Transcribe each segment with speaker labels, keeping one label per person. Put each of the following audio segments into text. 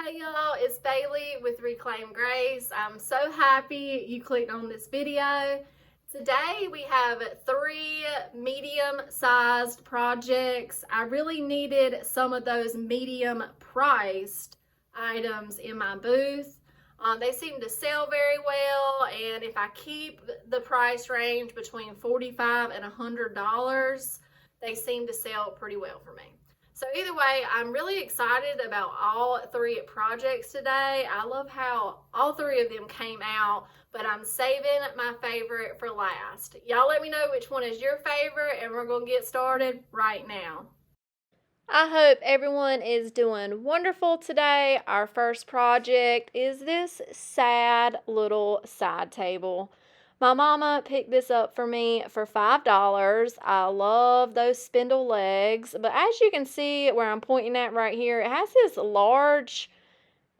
Speaker 1: Hey y'all, it's Bailey with Reclaim Grace. I'm so happy you clicked on this video. Today we have 3 medium-sized projects. I really needed some of those medium-priced items in my booth. They seem to sell very well, and if I keep the price range between $45 and $100, they seem to sell pretty well for me. So either way, I'm really excited about all 3 projects today. I love how all 3 of them came out, but I'm saving my favorite for last. Y'all let me know which one is your favorite, and we're going to get started right now. I hope everyone is doing wonderful today. Our first project is this sad little side table. My mama picked this up for me for $5. I love those spindle legs, but as you can see where I'm pointing at right here, it has this large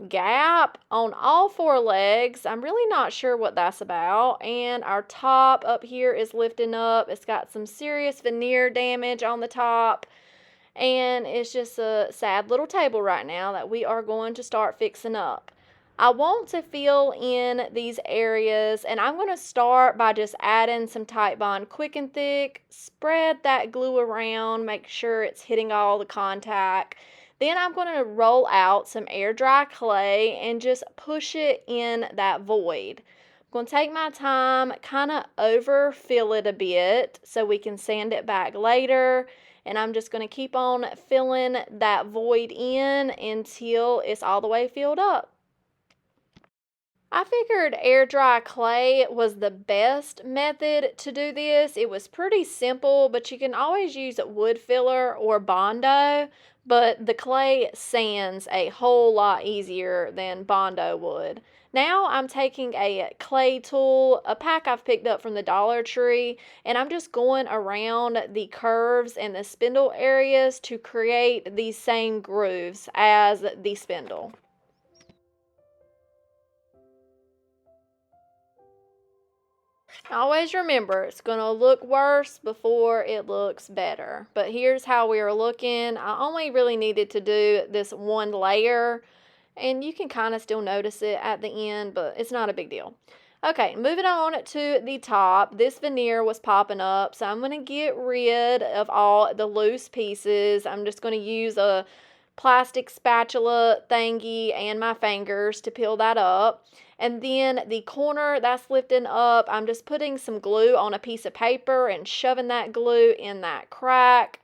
Speaker 1: gap on all 4 legs. I'm really not sure what that's about. And our top up here is lifting up. It's got some serious veneer damage on the top. And it's just a sad little table right now that we are going to start fixing up. I want to fill in these areas, and I'm going to start by just adding some Titebond Quick and Thick, spread that glue around, make sure it's hitting all the contact. Then I'm going to roll out some air dry clay and just push it in that void. I'm going to take my time, kind of overfill it a bit so we can sand it back later. And I'm just going to keep on filling that void in until it's all the way filled up. I figured air dry clay was the best method to do this. It was pretty simple, but you can always use wood filler or Bondo, but the clay sands a whole lot easier than Bondo would. Now I'm taking a clay tool, a pack I've picked up from the Dollar Tree, and I'm just going around the curves and the spindle areas to create these same grooves as the spindle. Always remember, it's going to look worse before it looks better. But here's how we are looking. I only really needed to do this one layer, and you can kind of still notice it at the end, but it's not a big deal. Okay, moving on to the top. This veneer was popping up, so I'm going to get rid of all the loose pieces. I'm just going to use a plastic spatula thingy and my fingers to peel that up. And then the corner that's lifting up, I'm just putting some glue on a piece of paper and shoving that glue in that crack.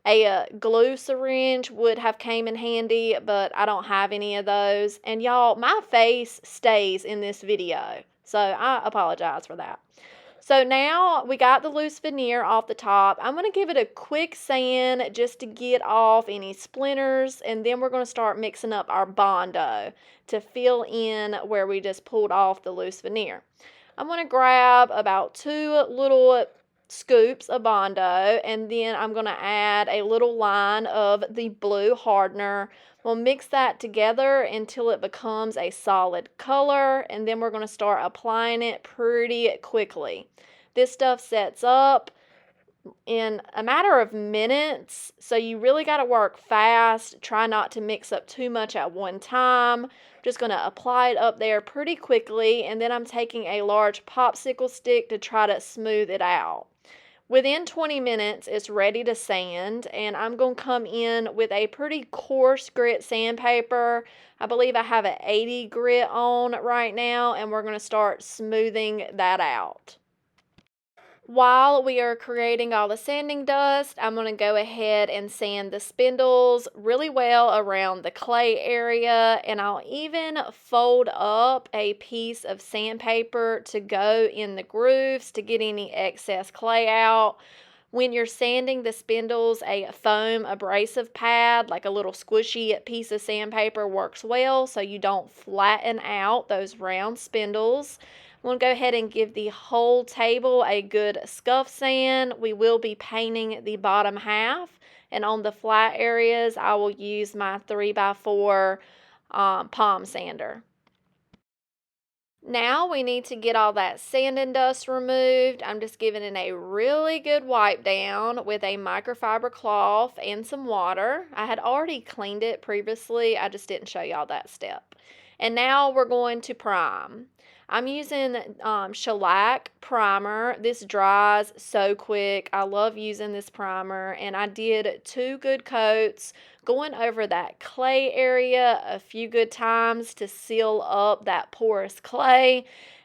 Speaker 1: A glue syringe would have came in handy, but I don't have any of those. And y'all, my face stays in this video, so I apologize for that. So now we got the loose veneer off the top. I'm going to give it a quick sand just to get off any splinters, and then we're going to start mixing up our Bondo to fill in where we just pulled off the loose veneer. I'm going to grab about 2 little scoops of Bondo, and then I'm going to add a little line of the blue hardener. We'll mix that together until it becomes a solid color, and then we're going to start applying it pretty quickly. This stuff sets up in a matter of minutes, so you really got to work fast. Try not to mix up too much at one time. Just going to apply it up there pretty quickly, and then I'm taking a large popsicle stick to try to smooth it out. Within 20 minutes, it's ready to sand, and I'm going to come in with a pretty coarse grit sandpaper. I believe I have an 80 grit on right now, and we're going to start smoothing that out. While we are creating all the sanding dust, I'm going to go ahead and sand the spindles really well around the clay area, and I'll even fold up a piece of sandpaper to go in the grooves to get any excess clay out. When you're sanding the spindles, a foam abrasive pad, like a little squishy piece of sandpaper, works well so you don't flatten out those round spindles. I'm going to go ahead and give the whole table a good scuff sand. We will be painting the bottom half, and on the flat areas, I will use my 3x4 palm sander. Now we need to get all that sand and dust removed. I'm just giving it a really good wipe down with a microfiber cloth and some water. I had already cleaned it previously, I just didn't show y'all that step. And now we're going to prime. I'm using shellac primer. This dries so quick. I love using this primer, and I did 2 good coats going over that clay area a few good times to seal up that porous clay.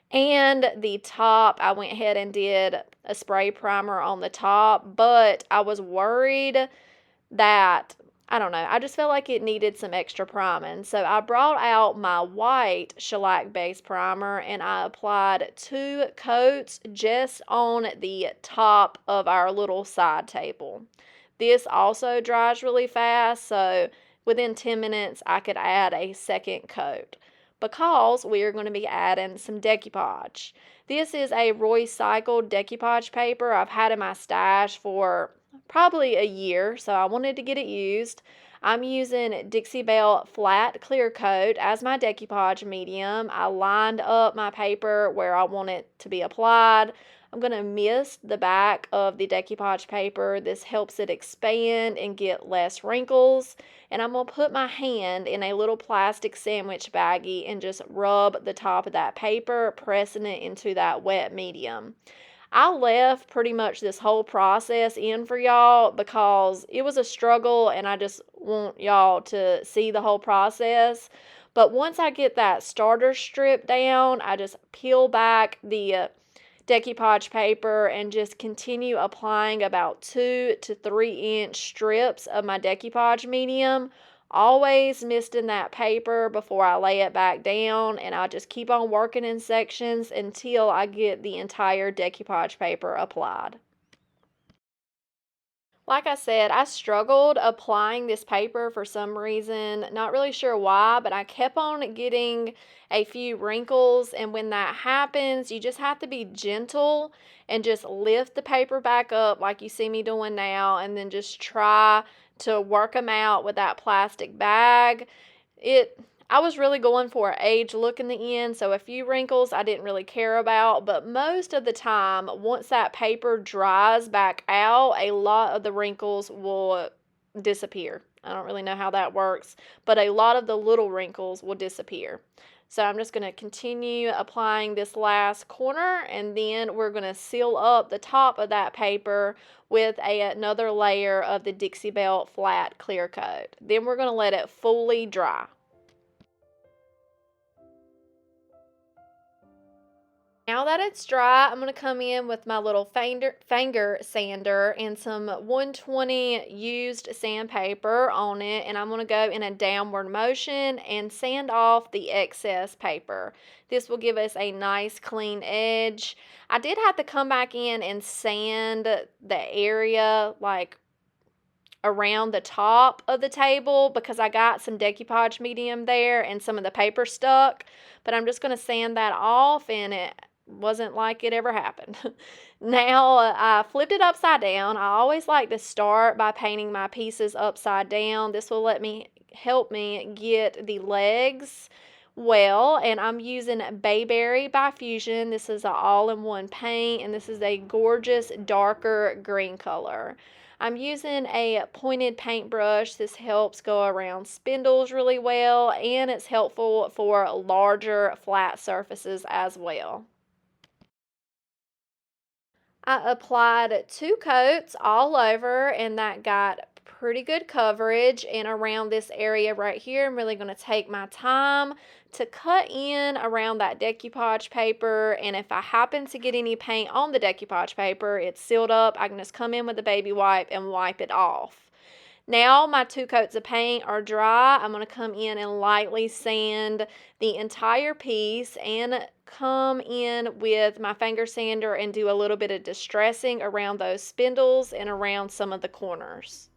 Speaker 1: And the top, I went ahead and did a spray primer on the top, but I was worried that, I don't know, I just felt like it needed some extra priming. So I brought out my white shellac base primer and I applied 2 coats just on the top of our little side table. This also dries really fast, so within 10 minutes I could add a second coat because we are going to be adding some decoupage. This is a recycled decoupage paper I've had in my stash for probably a year, so I wanted to get it used. I'm using Dixie Belle Flat Clear Coat as my decoupage medium. I lined up my paper where I want it to be applied. I'm going to mist the back of the decoupage paper. This helps it expand and get less wrinkles. And I'm going to put my hand in a little plastic sandwich baggie and just rub the top of that paper, pressing it into that wet medium. I left pretty much this whole process in for y'all because it was a struggle and I just want y'all to see the whole process. But once I get that starter strip down, I just peel back the decoupage paper and just continue applying about 2 to 3 inch strips of my decoupage medium, always misting that paper before I lay it back down, and I just keep on working in sections until I get the entire decoupage paper applied. Like I said, I struggled applying this paper for some reason, not really sure why, but I kept on getting a few wrinkles, and when that happens, you just have to be gentle and just lift the paper back up like you see me doing now, and then just try to work them out with that plastic bag. I was really going for an age look in the end, so a few wrinkles I didn't really care about, but most of the time, once that paper dries back out, a lot of the wrinkles will disappear. I don't really know how that works, but a lot of the little wrinkles will disappear. So I'm just going to continue applying this last corner, and then we're going to seal up the top of that paper with another layer of the Dixie Belle Flat Clear Coat. Then we're going to let it fully dry. Now that it's dry, I'm going to come in with my little finger sander and some 120 used sandpaper on it, and I'm going to go in a downward motion and sand off the excess paper. This will give us a nice clean edge. I did have to come back in and sand the area like around the top of the table because I got some decoupage medium there and some of the paper stuck, but I'm just going to sand that off, and it wasn't like it ever happened. Now I flipped it upside down. I always like to start by painting my pieces upside down. This will help me get the legs well, and I'm using Bayberry by Fusion. This is an all-in-one paint, and this is a gorgeous darker green color. I'm using a pointed paintbrush. This helps go around spindles really well, and it's helpful for larger flat surfaces as well. I applied 2 coats all over, and that got pretty good coverage. And around this area right here, I'm really going to take my time to cut in around that decoupage paper, and if I happen to get any paint on the decoupage paper, it's sealed up, I can just come in with a baby wipe and wipe it off. Now my 2 coats of paint are dry. I'm going to come in and lightly sand the entire piece and come in with my finger sander and do a little bit of distressing around those spindles and around some of the corners.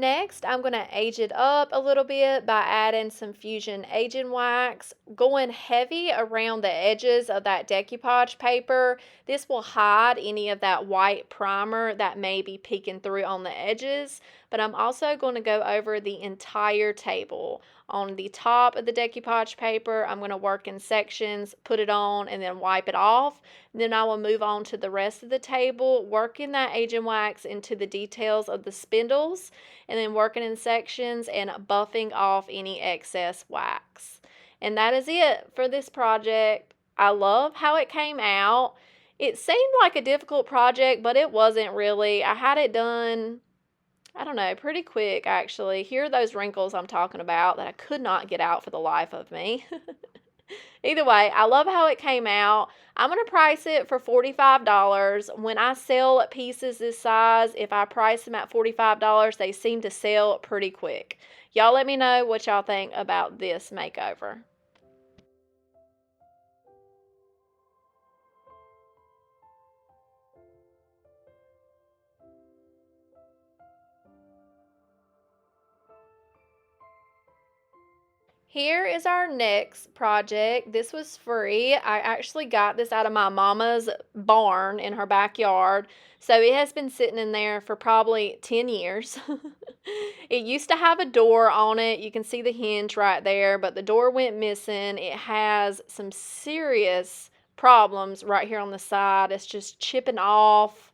Speaker 1: Next, I'm going to age it up a little bit by adding some Fusion Aging Wax, going heavy around the edges of that decoupage paper. This will hide any of that white primer that may be peeking through on the edges, but I'm also going to go over the entire table. On the top of the decoupage paper, I'm going to work in sections, put it on, and then wipe it off. Then I will move on to the rest of the table, working that aging wax into the details of the spindles, and then working in sections and buffing off any excess wax. And that is it for this project. I love how it came out. It seemed like a difficult project, but it wasn't really. I had it done, I don't know, pretty quick actually. Here are those wrinkles I'm talking about that I could not get out for the life of me. Either way, I love how it came out. I'm going to price it for $45. When I sell pieces this size, if I price them at $45, they seem to sell pretty quick. Y'all let me know what y'all think about this makeover. Here is our next project. This was free. I actually got this out of my mama's barn in her backyard. So it has been sitting in there for probably 10 years. It used to have a door on it. You can see the hinge right there, but the door went missing. It has some serious problems right here on the side. It's just chipping off.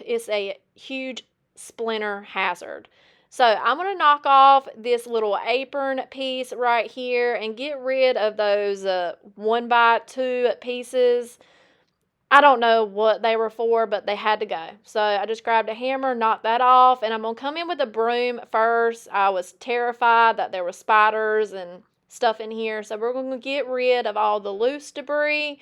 Speaker 1: It's a huge splinter hazard. So I'm going to knock off this little apron piece right here and get rid of those 1x2 pieces. I don't know what they were for, but they had to go. So I just grabbed a hammer, knocked that off, and I'm going to come in with a broom first. I was terrified that there were spiders and stuff in here. So we're going to get rid of all the loose debris.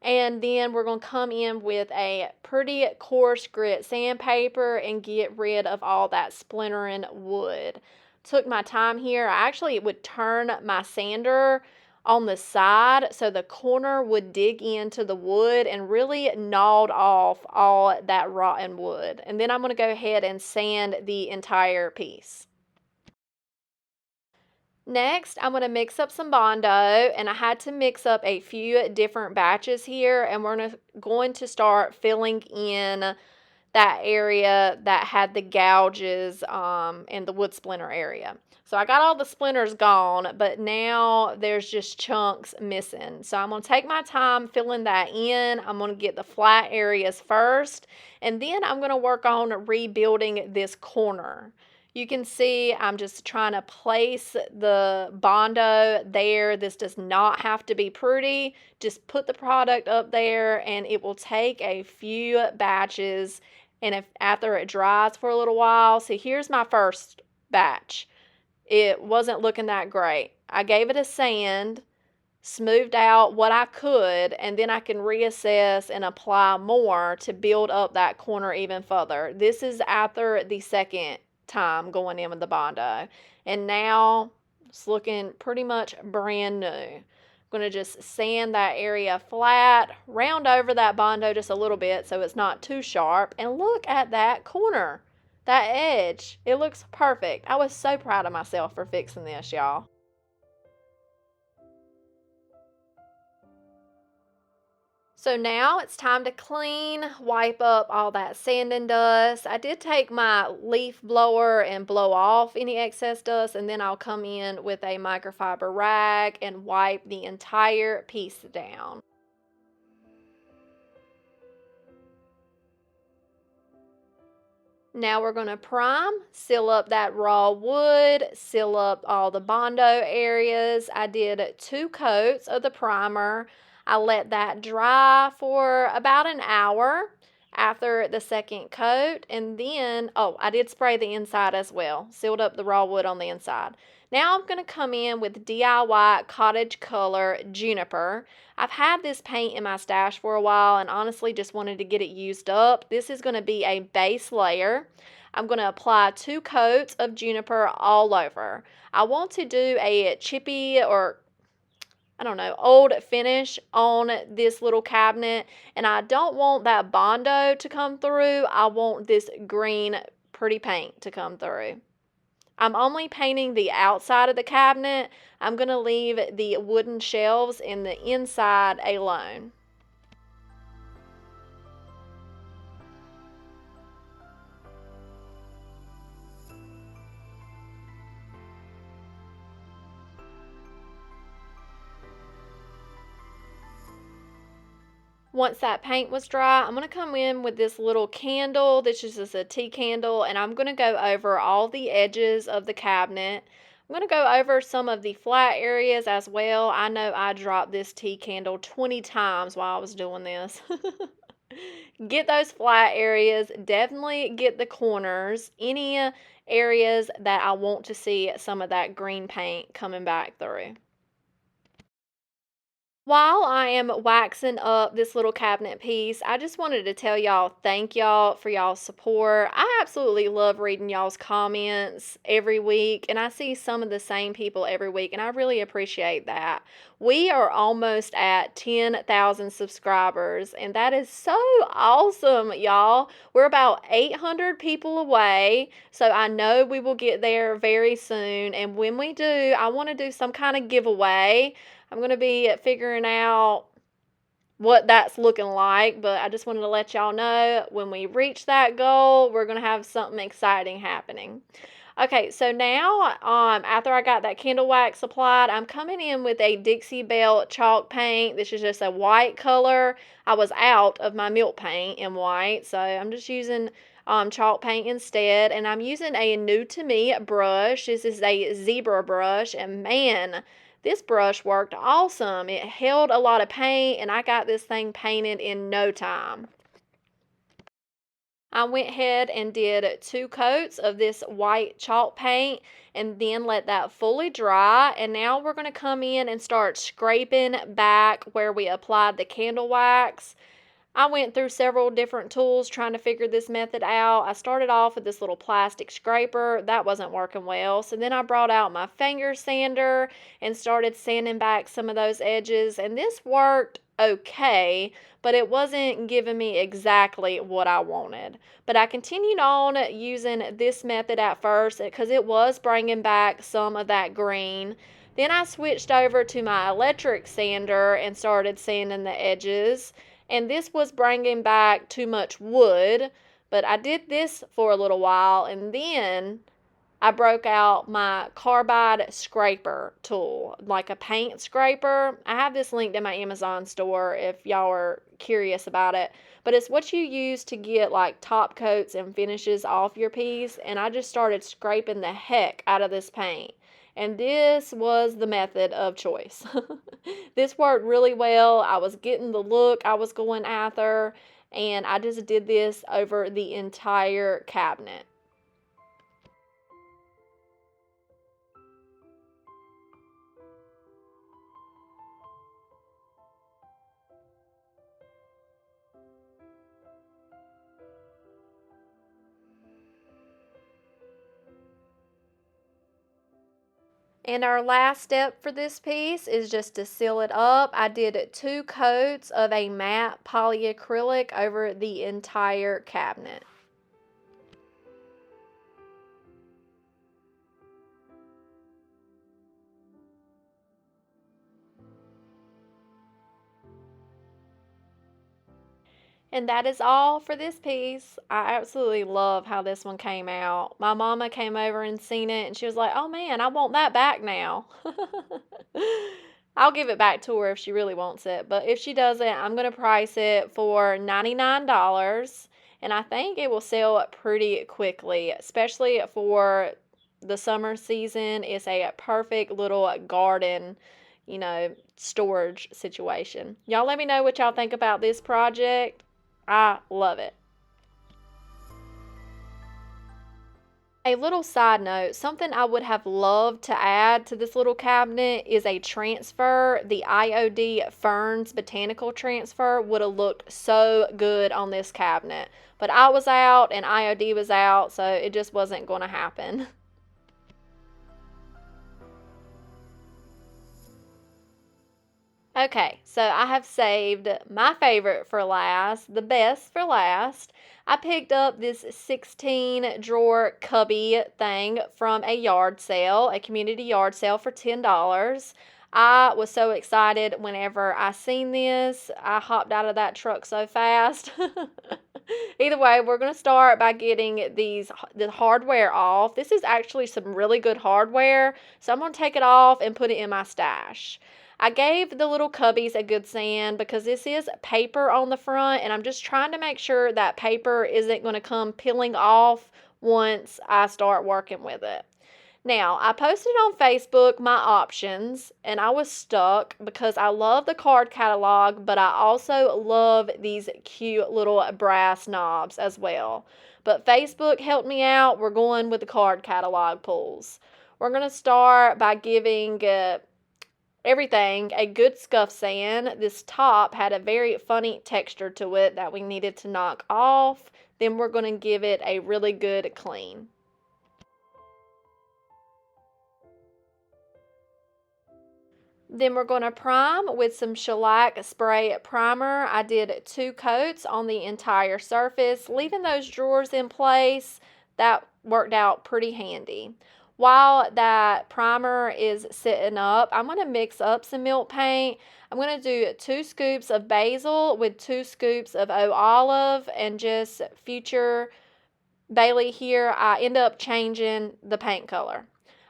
Speaker 1: And then we're going to come in with a pretty coarse grit sandpaper and get rid of all that splintering wood. Took my time here. I actually would turn my sander on the side so the corner would dig into the wood and really gnawed off all that rotten wood. And then I'm going to go ahead and sand the entire piece. Next, I'm going to mix up some Bondo, and I had to mix up a few different batches here, and we're going to start filling in that area that had the gouges and the wood splinter area. So I got all the splinters gone, but now there's just chunks missing. So I'm going to take my time filling that in. I'm going to get the flat areas first, and then I'm going to work on rebuilding this corner. You can see I'm just trying to place the Bondo there. This does not have to be pretty. Just put the product up there and it will take a few batches, and after it dries for a little while. So here's my first batch. It wasn't looking that great. I gave it a sand, smoothed out what I could, and then I can reassess and apply more to build up that corner even further. This is after the second time going in with the Bondo, and now it's looking pretty much brand new. I'm going to just sand that area flat, round over that Bondo just a little bit so it's not too sharp, and look at that corner, that edge. It looks perfect. I was so proud of myself for fixing this, y'all. So now it's time to clean, wipe up all that sand and dust. I did take my leaf blower and blow off any excess dust, and then I'll come in with a microfiber rag and wipe the entire piece down. Now we're going to prime, seal up that raw wood, seal up all the Bondo areas. I did 2 coats of the primer. I let that dry for about an hour after the second coat, and then, I did spray the inside as well, sealed up the raw wood on the inside. Now I'm going to come in with DIY Cottage Color Juniper. I've had this paint in my stash for a while and honestly just wanted to get it used up. This is going to be a base layer. I'm going to apply 2 coats of juniper all over. I want to do a chippy or old finish on this little cabinet, and I don't want that Bondo to come through. I want this green pretty paint to come through. I'm only painting the outside of the cabinet. I'm going to leave the wooden shelves in the inside alone. Once that paint was dry, I'm going to come in with this little candle. This is just a tea candle, and I'm going to go over all the edges of the cabinet. I'm going to go over some of the flat areas as well. I know I dropped this tea candle 20 times while I was doing this. Get those flat areas. Definitely get the corners. Any areas that I want to see some of that green paint coming back through. While I am waxing up this little cabinet piece, I just wanted to tell y'all thank y'all for y'all's support. I absolutely love reading y'all's comments every week, and I see some of the same people every week, and I really appreciate that. We are almost at 10,000 subscribers, and that is so awesome, y'all. We're about 800 people away, so I know we will get there very soon, and when we do, I want to do some kind of giveaway. I'm going to be figuring out what that's looking like, but I just wanted to let y'all know when we reach that goal, we're going to have something exciting happening. Okay, so now after I got that candle wax applied, I'm coming in with a Dixie Belle chalk paint. This is just a white color. I was out of my milk paint in white, so I'm just using chalk paint instead, and I'm using a new to me brush. This is a zebra brush, and man, this brush worked awesome. It held a lot of paint, and I got this thing painted in no time. I went ahead and did 2 coats of this white chalk paint and then let that fully dry. And now we're going to come in and start scraping back where we applied the candle wax. I went through several different tools trying to figure this method out. I started off with this little plastic scraper. That wasn't working well. So then I brought out my finger sander and started sanding back some of those edges. And this worked okay, but it wasn't giving me exactly what I wanted. But I continued on using this method at first because it was bringing back some of that green. Then I switched over to my electric sander and started sanding the edges. And this was bringing back too much wood, but I did this for a little while, and then I broke out my carbide scraper tool, like a paint scraper. I have this linked in my Amazon store if y'all are curious about it, but it's what you use to get like top coats and finishes off your piece, and I just started scraping the heck out of this paint. And this was the method of choice. This worked really well. I was getting the look I was going after, and I just did this over the entire cabinet. And our last step for this piece is just to seal it up. I did 2 coats of a matte polyacrylic over the entire cabinet. And that is all for this piece. I absolutely love how this one came out. My mama came over and seen it, and she was like, oh man, I want that back now. I'll give it back to her if she really wants it. But if she doesn't, I'm going to price it for $99. And I think it will sell pretty quickly, especially for the summer season. It's a perfect little garden, storage situation. Y'all let me know what y'all think about this project. I love it. A little side note, something I would have loved to add to this little cabinet is a transfer. The IOD Ferns Botanical Transfer would have looked so good on this cabinet. But I was out and IOD was out, so it just wasn't going to happen. Okay, so I have saved my favorite for last, the best for last. I picked up this 16 drawer cubby thing from a yard sale, a community yard sale for $10. I was so excited whenever I seen this. I hopped out of that truck so fast. Either way, we're going to start by getting the hardware off. This is actually some really good hardware, so I'm going to take it off and put it in my stash. I gave the little cubbies a good sand because this is paper on the front, and I'm just trying to make sure that paper isn't going to come peeling off once I start working with it. Now, I posted on Facebook my options, and I was stuck because I love the card catalog, but I also love these cute little brass knobs as well. But Facebook helped me out. We're going with the card catalog pulls. We're going to start by giving everything a good scuff sand. This top had a very funny texture to it that we needed to knock off. Then we're going to give it a really good clean. Then we're going to prime with some shellac spray primer. I did 2 coats on the entire surface, leaving those drawers in place. That worked out pretty handy. While that primer is sitting up, I'm going to mix up some milk paint. I'm going to do 2 scoops of basil with 2 scoops of olive, and just future Bailey here, I end up changing the paint color.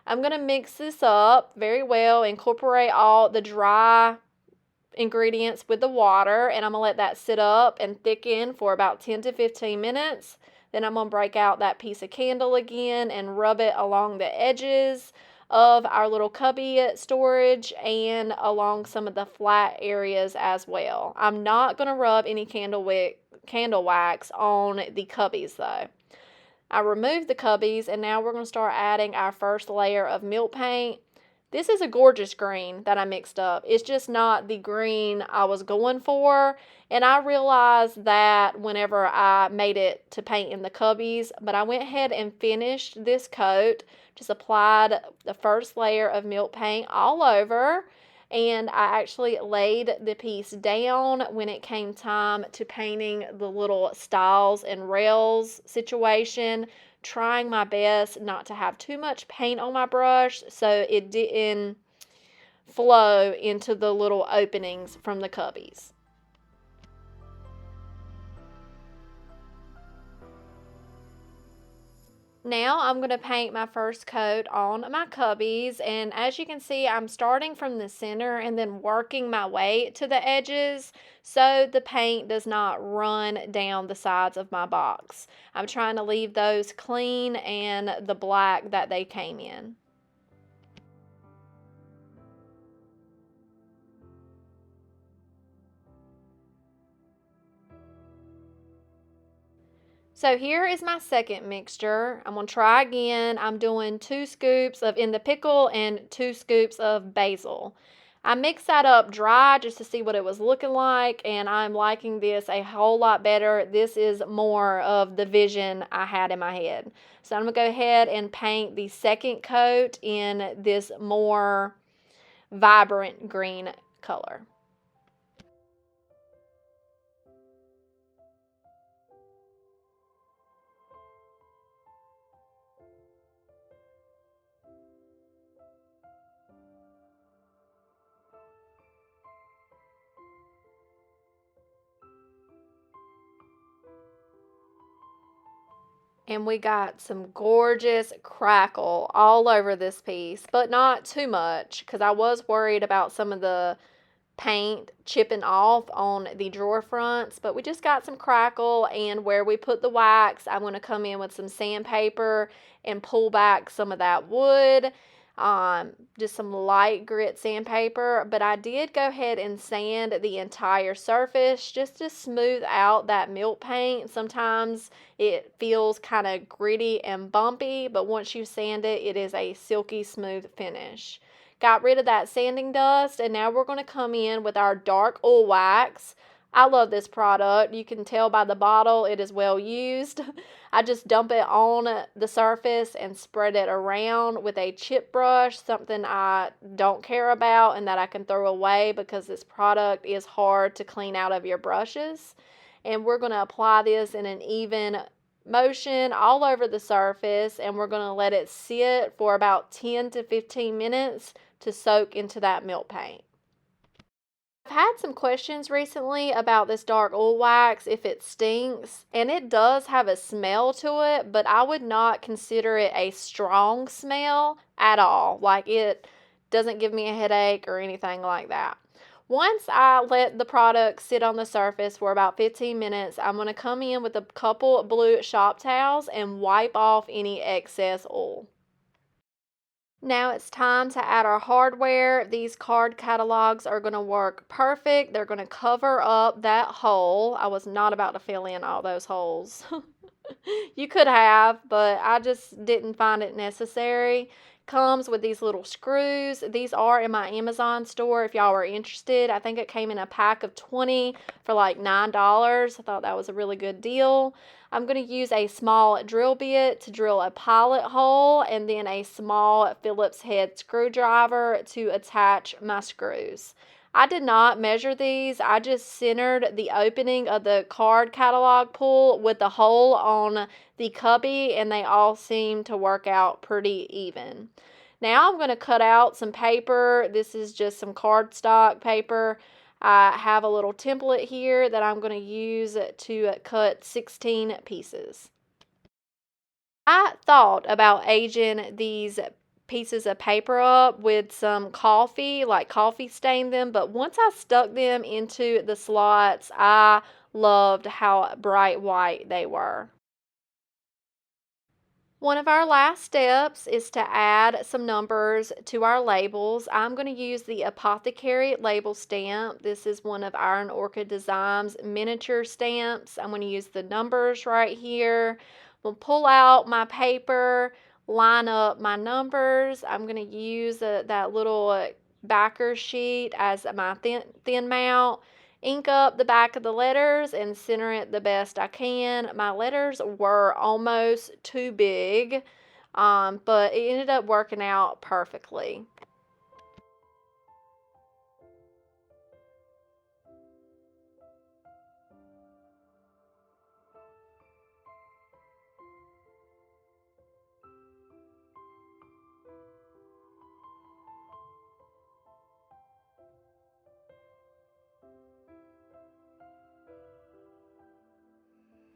Speaker 1: I'm going to mix this up very well, incorporate all the dry ingredients with the water, and I'm going to let that sit up and thicken for about 10 to 15 minutes. Then I'm going to break out that piece of candle again and rub it along the edges of our little cubby storage and along some of the flat areas as well. I'm not going to rub any candle wax on the cubbies though. I removed the cubbies, and now we're going to start adding our first layer of milk paint. This is a gorgeous green that I mixed up. It's just not the green I was going for, and I realized that whenever I made it to paint in the cubbies, but I went ahead and finished this coat, just applied the first layer of milk paint all over, and I actually laid the piece down when it came time to painting the little stiles and rails situation, trying my best not to have too much paint on my brush so it didn't flow into the little openings from the cubbies. Now I'm going to paint my first coat on my cubbies, and as you can see, I'm starting from the center and then working my way to the edges so the paint does not run down the sides of my box. I'm trying to leave those clean and the black that they came in. So here is my second mixture. I'm going to try again. I'm doing 2 scoops of in the pickle and 2 scoops of basil. I mixed that up dry just to see what it was looking like, and I'm liking this a whole lot better. This is more of the vision I had in my head. So I'm going to go ahead and paint the second coat in this more vibrant green color. And we got some gorgeous crackle all over this piece, but not too much because I was worried about some of the paint chipping off on the drawer fronts, but we just got some crackle, and where we put the wax, I'm going to come in with some sandpaper and pull back some of that wood. Just some light grit sandpaper, but I did go ahead and sand the entire surface just to smooth out that milk paint. Sometimes it feels kind of gritty and bumpy, but once you sand it, it is a silky smooth finish. Got rid of that sanding dust, and now we're going to come in with our dark oil wax. I love this product. You can tell by the bottle it is well used. I just dump it on the surface and spread it around with a chip brush, something I don't care about and that I can throw away because this product is hard to clean out of your brushes. And we're going to apply this in an even motion all over the surface, and we're going to let it sit for about 10 to 15 minutes to soak into that milk paint. I've had some questions recently about this dark oil wax, if it stinks, and it does have a smell to it, but I would not consider it a strong smell at all. Like, it doesn't give me a headache or anything like that. Once I let the product sit on the surface for about 15 minutes, I'm going to come in with a couple blue shop towels and wipe off any excess oil. Now it's time to add our hardware. These card catalogs are going to work perfect. They're going to cover up that hole. I was not about to fill in all those holes. You could have, but I just didn't find it necessary. Comes with these little screws. These are in my Amazon store if y'all are interested. I think it came in a pack of 20 for like $9. I thought that was a really good deal. I'm going to use a small drill bit to drill a pilot hole, and then a small Phillips head screwdriver to attach my screws. I did not measure these. I just centered the opening of the card catalog pull with the hole on the cubby, and they all seem to work out pretty even. Now I'm going to cut out some paper. This is just some cardstock paper. I have a little template here that I'm going to use to cut 16 pieces. I thought about aging these pieces of paper up with some coffee, like coffee stain them, but once I stuck them into the slots, I loved how bright white they were. One of our last steps is to add some numbers to our labels. I'm going to use the Apothecary label stamp. This is one of Iron Orchid Designs miniature stamps. I'm going to use the numbers right here. We'll pull out my paper, line up my numbers. I'm going to use that little backer sheet as my thin mount. Ink up the back of the letters and center it the best I can. My letters were almost too big, but it ended up working out perfectly.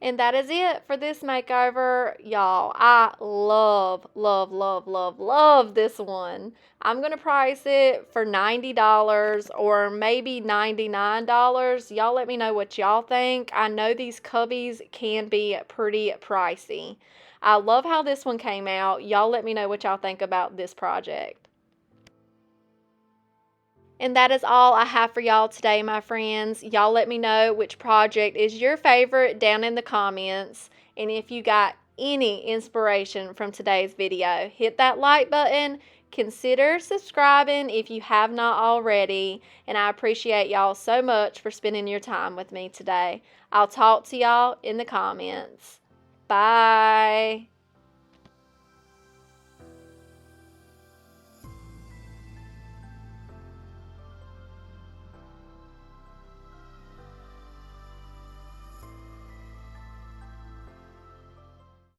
Speaker 1: And that is it for this makeover, y'all. I love, love, love, love, love this one. I'm going to price it for $90 or maybe $99. Y'all let me know what y'all think. I know these cubbies can be pretty pricey. I love how this one came out. Y'all let me know what y'all think about this project. And that is all I have for y'all today, my friends. Y'all let me know which project is your favorite down in the comments. And if you got any inspiration from today's video, hit that like button. Consider subscribing if you have not already. And I appreciate y'all so much for spending your time with me today. I'll talk to y'all in the comments. Bye.